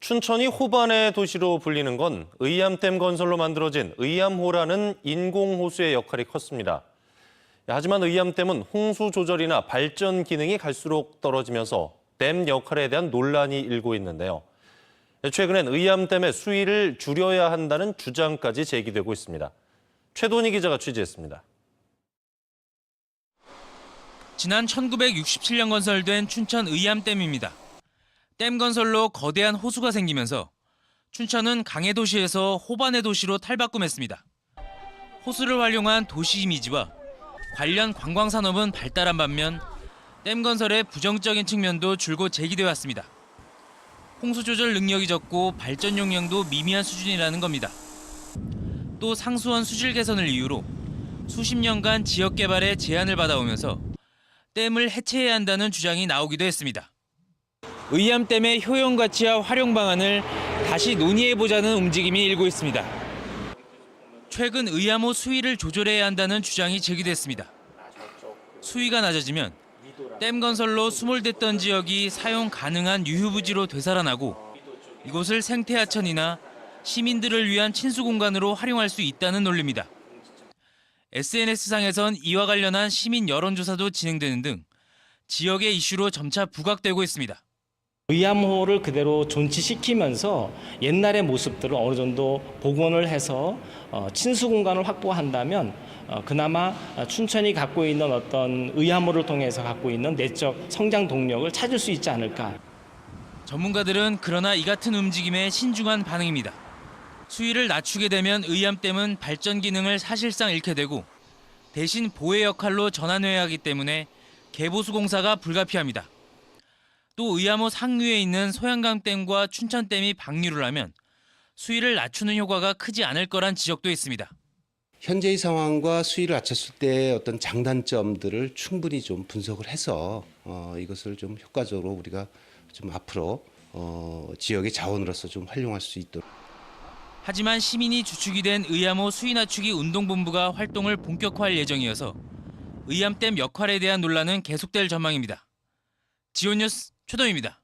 춘천이 호반의 도시로 불리는 건 의암댐 건설로 만들어진 의암호라는 인공호수의 역할이 컸습니다. 하지만 의암댐은 홍수 조절이나 발전 기능이 갈수록 떨어지면서 댐 역할에 대한 논란이 일고 있는데요. 최근엔 의암댐의 수위를 줄여야 한다는 주장까지 제기되고 있습니다. 최돈희 기자가 취재했습니다. 지난 1967년 건설된 춘천 의암댐입니다. 댐 건설로 거대한 호수가 생기면서 춘천은 강해 도시에서 호반의 도시로 탈바꿈했습니다. 호수를 활용한 도시 이미지와 관련 관광 산업은 발달한 반면 댐 건설의 부정적인 측면도 줄곧 제기돼 왔습니다. 홍수 조절 능력이 적고 발전 용량도 미미한 수준이라는 겁니다. 또 상수원 수질 개선을 이유로 수십 년간 지역 개발에 제한을 받아오면서 댐을 해체해야 한다는 주장이 나오기도 했습니다. 의암댐의 효용 가치와 활용 방안을 다시 논의해보자는 움직임이 일고 있습니다. 최근 의암호 수위를 조절해야 한다는 주장이 제기됐습니다. 수위가 낮아지면 댐 건설로 수몰됐던 지역이 사용 가능한 유휴부지로 되살아나고 이곳을 생태하천이나 시민들을 위한 친수 공간으로 활용할 수 있다는 논리입니다. SNS상에선 이와 관련한 시민 여론조사도 진행되는 등 지역의 이슈로 점차 부각되고 있습니다. 의암호를 그대로 존치시키면서 옛날의 모습들을 어느 정도 복원을 해서 친수 공간을 확보한다면 그나마 춘천이 갖고 있는 어떤 의암호를 통해서 갖고 있는 내적 성장 동력을 찾을 수 있지 않을까. 전문가들은 그러나 이 같은 움직임에 신중한 반응입니다. 수위를 낮추게 되면 의암댐은 발전 기능을 사실상 잃게 되고 대신 보혜 역할로 전환해야 하기 때문에 개보수 공사가 불가피합니다. 또 의암호 상류에 있는 소양강댐과 춘천댐이 방류를 하면 수위를 낮추는 효과가 크지 않을 거란 지적도 있습니다. 현재의 상황과 수위를 낮췄을 때 어떤 장단점들을 충분히 좀 분석을 해서 이것을 좀 효과적으로 우리가 좀 앞으로 지역의 자원으로서 좀 활용할 수 있도록. 하지만 시민이 주축이 된 의암호 수위 낮추기 운동본부가 활동을 본격화할 예정이어서 의암댐 역할에 대한 논란은 계속될 전망입니다. 지온뉴스 최동입니다.